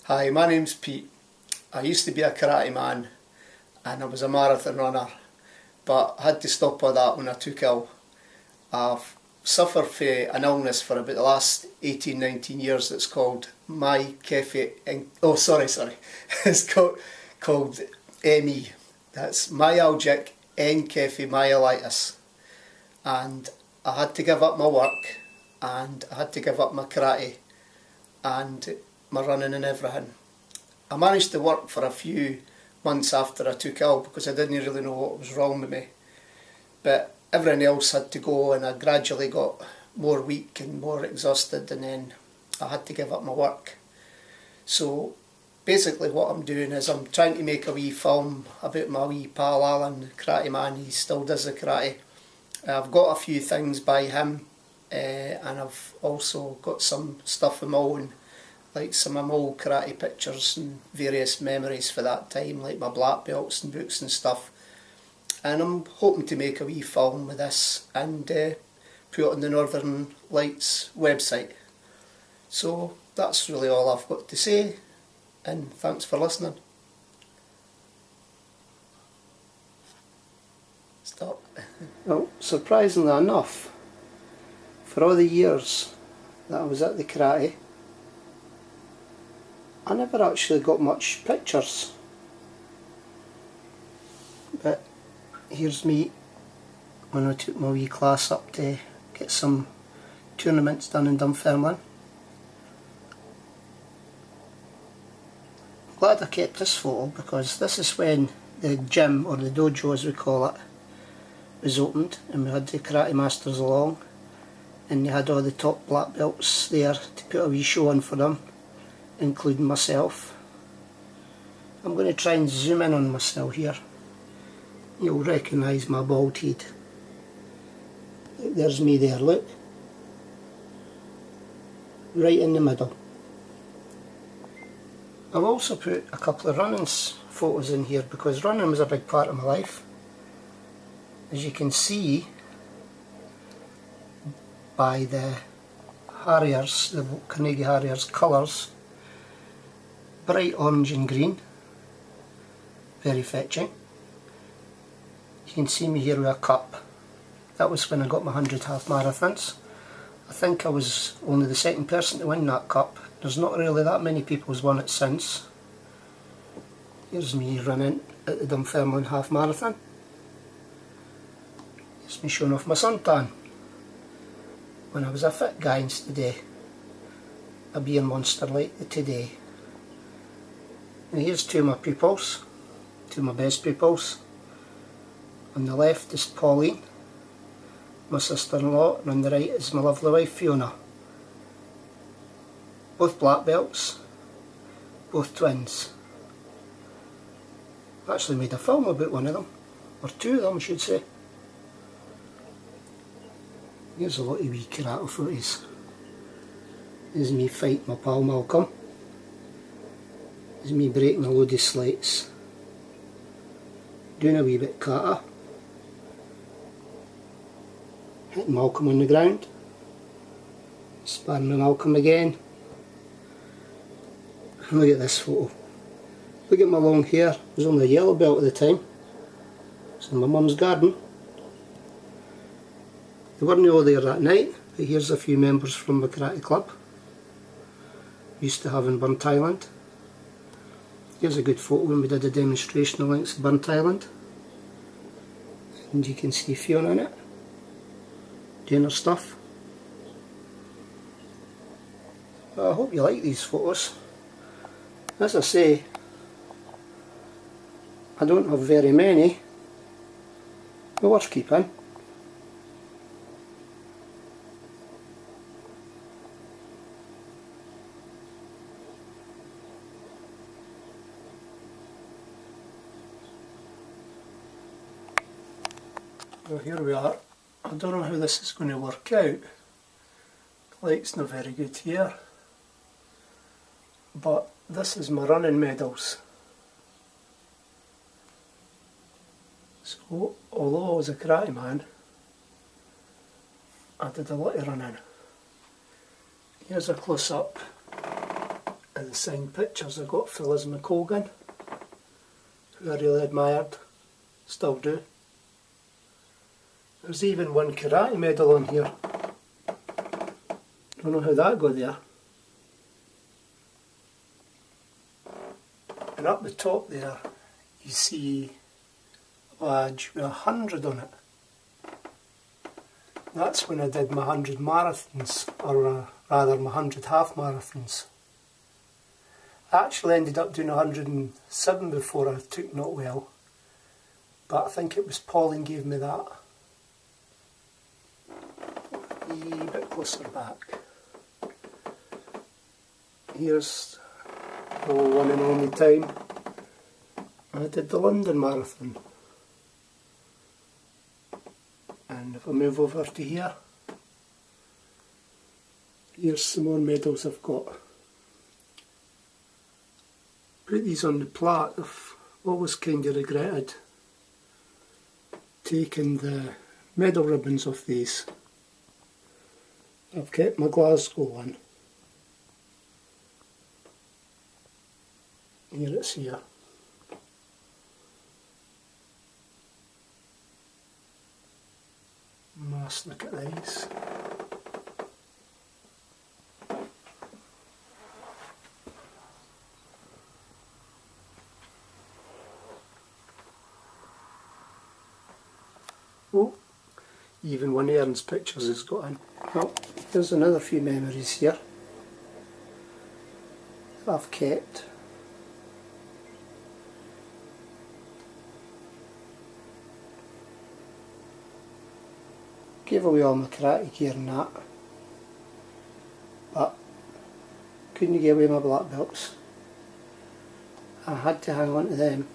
Hi, my name's Pete. I used to be a karate man and I was a marathon runner, but I had to stop all that when I took ill. I've suffered from an illness for about the last 18-19 years that's called it's called ME. That's myalgic encephalomyelitis. And I had to give up my work and I had to give up my karate and my running and everything. I managed to work for a few months after I took ill because I didn't really know what was wrong with me. But everything else had to go and I gradually got more weak and more exhausted, and then I had to give up my work. So basically what I'm doing is I'm trying to make a wee film about my wee pal Alan, the karate man. He still does the karate. I've got a few things by him, and I've also got some stuff of my own, like some of my old karate pictures and various memories for that time, like my black belts and books and stuff. And I'm hoping to make a wee film with this and put it on the Northern Lights website. So that's really all I've got to say, and thanks for listening. Stop. Well, surprisingly enough, for all the years that I was at the karate, I never actually got much pictures. But here's me when I took my wee class up to get some tournaments done in Dunfermline. I'm glad I kept this photo because this is when the gym, or the dojo as we call it, was opened, and we had the karate masters along, and you had all the top black belts there to put a wee show on for them, including myself. I'm going to try and zoom in on myself here. You'll recognise my bald head. There's me there, look. Right in the middle. I've also put a couple of running photos in here because running was a big part of my life. As you can see by the Harriers, the Carnegie Harriers colours, bright orange and green, very fetching. You can see me here with a cup. That was when I got my 100 half marathons. I think I was only the second person to win that cup. There's not really that many people who's won it since. Here's me running at the Dunfermline half marathon. Here's me showing off my suntan. When I was a fit guy instead of a beer monster like today. And here's two of my pupils, two of my best pupils. On the left is Pauline, my sister-in-law, and on the right is my lovely wife Fiona. Both black belts, both twins. I actually made a film about one of them, or two of them I should say. Here's a lot of wee karate footies. Here's me fighting my pal Malcolm. Here's me breaking a load of slates. Doing a wee bit of kata. Hitting Malcolm on the ground. Sparring with Malcolm again. And look at this photo. Look at my long hair. I was only a yellow belt at the time. It's in my mum's garden. They weren't all there that night, but here's a few members from the karate club we used to have in Burnt Island. Here's a good photo when we did a demonstration of Links Burnt Island. And you can see Fiona in it, doing her stuff. Well, I hope you like these photos. As I say, I don't have very many, but worth keeping. Well, here we are. I don't know how this is going to work out. The light's not very good here. But this is my running medals. So, although I was a karate man, I did a lot of running. Here's a close-up and the signed pictures I got for Liz McColgan, who I really admired, still do. There's even one karate medal on here. Don't know how that got there. And up the top there, you see a badge with 100 on it. That's when I did my 100 marathons, or rather my 100 half marathons. I actually ended up doing 107 before I took Not Well, but I think it was Pauline gave me that. A wee bit closer back. Here's the one and only time I did the London Marathon. And if I move over to here, here's some more medals I've got. Put these on the plaque. I've always kind of regretted taking the medal ribbons off these. I've kept my Glasgow one. Here it's here. Nice look at these. Oh, even one of Aaron's pictures has got in. Well, there's another few memories here that I've kept. Gave away all my karate gear and that, but couldn't give away my black belts. I had to hang on to them.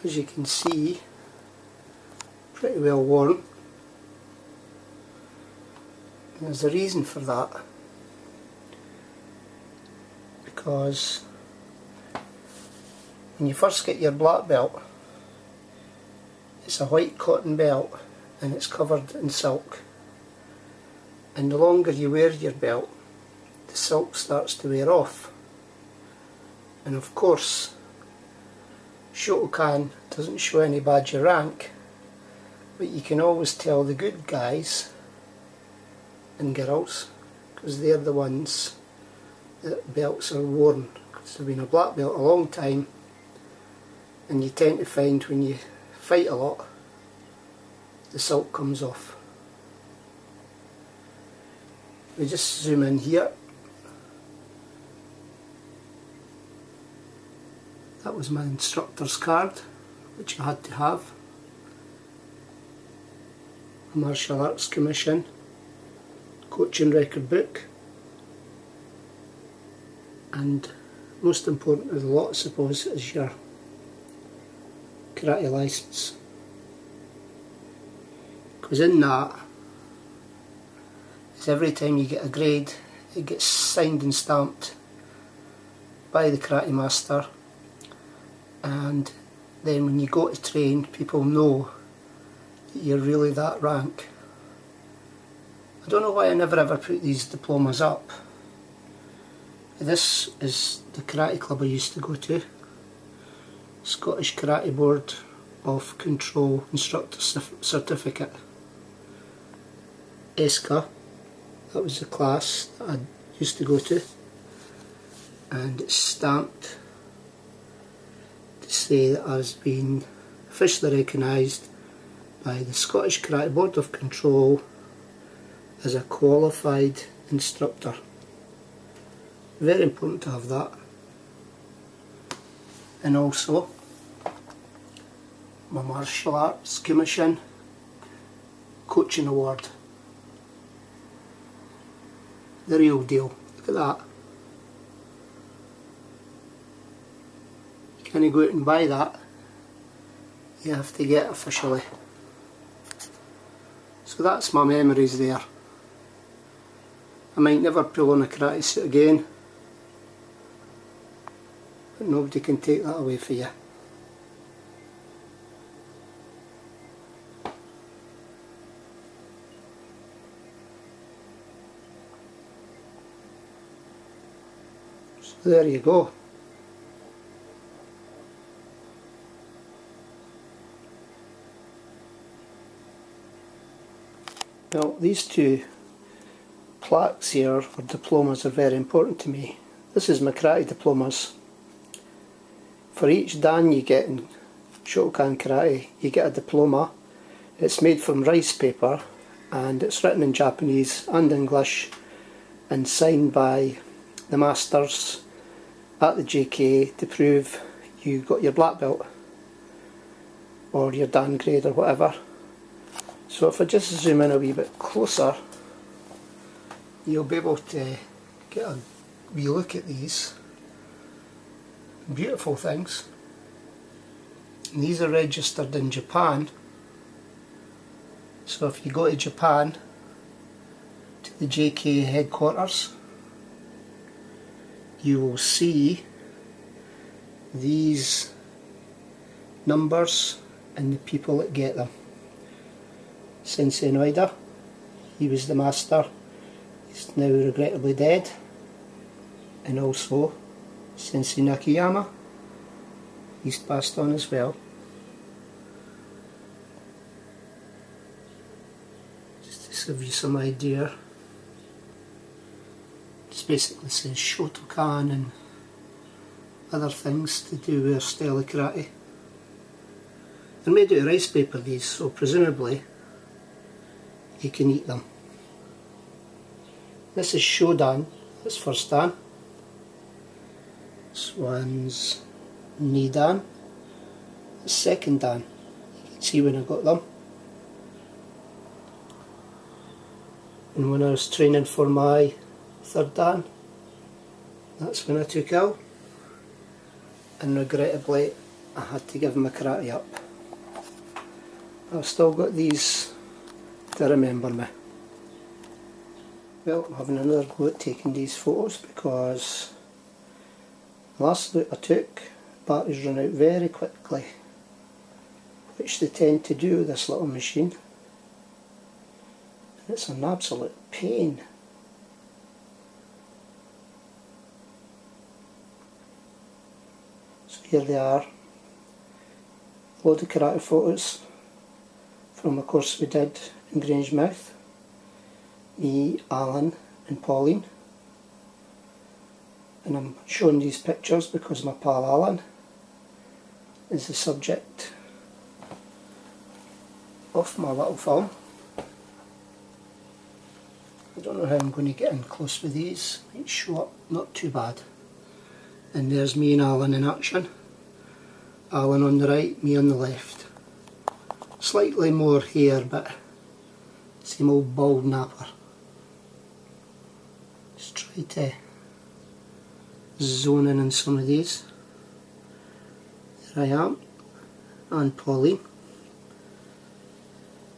As you can see, pretty well worn. And there's a reason for that, because when you first get your black belt, it's a white cotton belt and it's covered in silk, and the longer you wear your belt, the silk starts to wear off. And of course, Shotokan doesn't show any badge of rank, but you can always tell the good guys and girls, because they're the ones that belts are worn, because they've been a black belt a long time, and you tend to find when you fight a lot, the silk comes off. We just zoom in here. That was my instructor's card, which I had to have. A martial arts commission, coaching record book, and most important of the lot, I suppose, is your karate license. Because in that is every time you get a grade, it gets signed and stamped by the karate master, and then when you go to train, people know that you're really that rank. I don't know why I never ever put these diplomas up. This is the karate club I used to go to, Scottish Karate Board of Control Instructor Certificate. ESCA, that was the class that I used to go to, and it's stamped to say that I was being officially recognised by the Scottish Karate Board of Control as a qualified instructor. Very important to have that. And also my martial arts commission coaching award. The real deal. Look at that. You can't go out and buy that. You have to get it officially. So that's my memories there. I might never pull on a karate suit again, but nobody can take that away from you. So there you go. Well, these two plaques here, or diplomas, are very important to me. This is my karate diplomas. For each dan you get in Shotokan karate, you get a diploma. It's made from rice paper and it's written in Japanese and English and signed by the masters at the JK to prove you got your black belt or your dan grade or whatever. So if I just zoom in a wee bit closer, you'll be able to get a wee look at these beautiful things. And these are registered in Japan, so if you go to Japan to the JK headquarters, you will see these numbers and the people that get them. Sensei Noida, he was the master, he's now regrettably dead, and also Sensei Nakayama, he's passed on as well. Just to give you some idea, it basically says Shotokan and other things to do with our style of karate. They're made out of rice paper, these, so presumably you can eat them. This is Shodan, that's first dan. This one's Nidan, the second dan. You can see when I got them. And when I was training for my third dan, that's when I took ill. And regrettably I had to give my karate up. I've still got these to remember me. Well, I'm having another go at taking these photos because the last look I took, batteries run out very quickly, which they tend to do with this little machine. And it's an absolute pain. So here they are, a load of karate photos from a course we did in Grangemouth. Me, Alan and Pauline. And I'm showing these pictures because my pal Alan is the subject of my little film. I don't know how I'm going to get in close with these. Might show up not too bad. And there's me and Alan in action. Alan on the right, me on the left. Slightly more hair, but same old bald napper. Just try to zone in on some of these. There I am, and Pauline.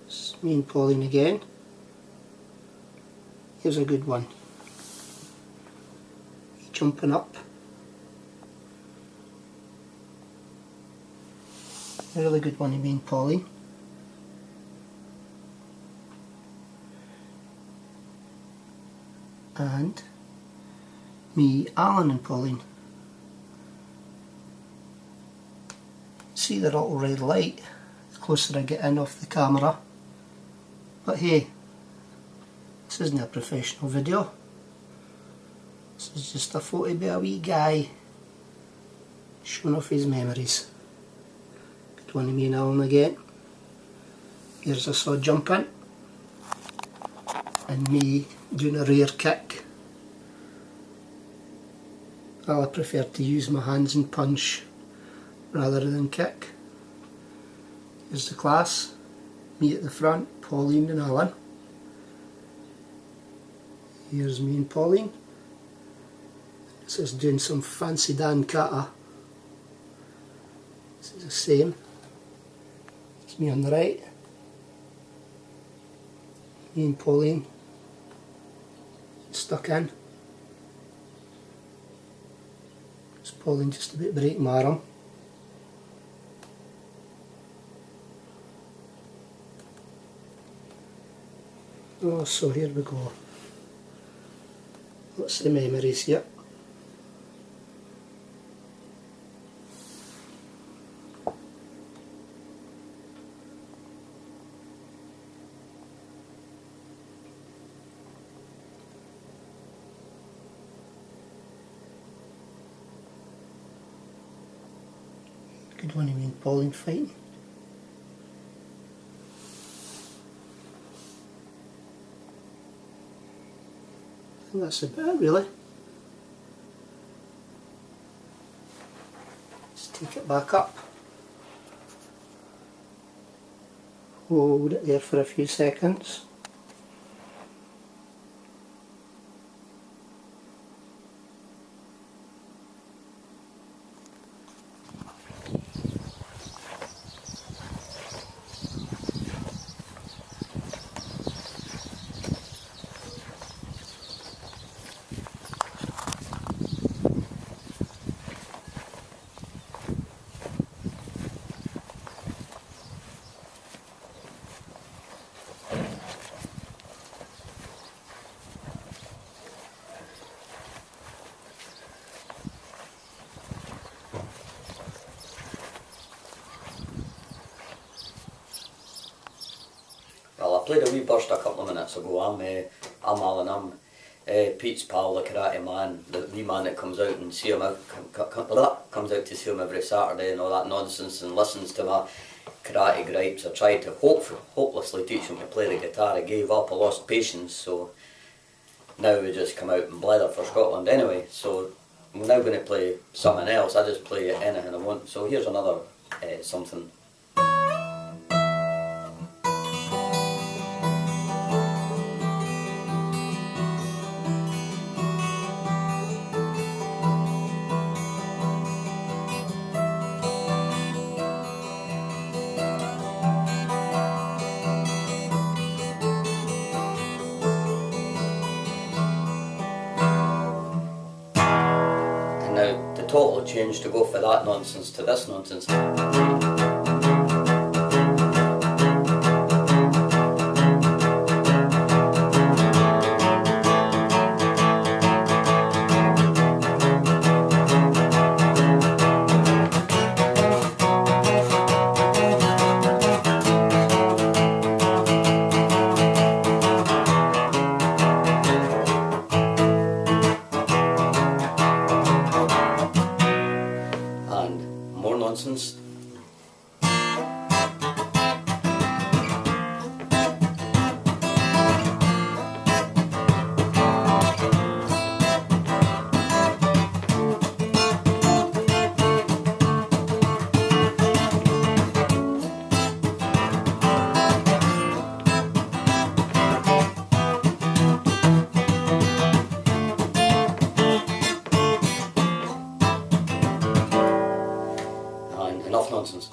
It's me and Pauline again. Here's a good one. Jumping up. A really good one of me and Pauline. And me, Alan and Pauline. See the little red light the closer I get in off the camera. But hey, this isn't a professional video. This is just a photo of a wee guy showing off his memories. Good one of me and Alan again. Here's us all jumping. And me doing a rear kick. I prefer to use my hands and punch rather than kick. Here's the class. Me at the front, Pauline and Alan. Here's me and Pauline. This is doing some fancy dan kata. This is the same. It's me on the right. Me and Pauline stuck in. It's Pauline just about breaking my arm. Oh, so here we go. Lots of memories here. Could only mean Pauline fighting. I think that's about it really. Let's take it back up. Hold it there for a few seconds. Well, I played a wee burst a couple of minutes ago. I'm Alan, I'm Pete's pal, the karate man, the wee man that comes out and see him comes out to see him every Saturday and all that nonsense and listens to my karate gripes. I tried to hopelessly teach him to play the guitar. I gave up, I lost patience, so now we just come out and blether for Scotland anyway. So I'm now going to play something else. I just play anything I want. So here's another something. Now the total change to go for that nonsense to this nonsense. More nonsense. Enough nonsense.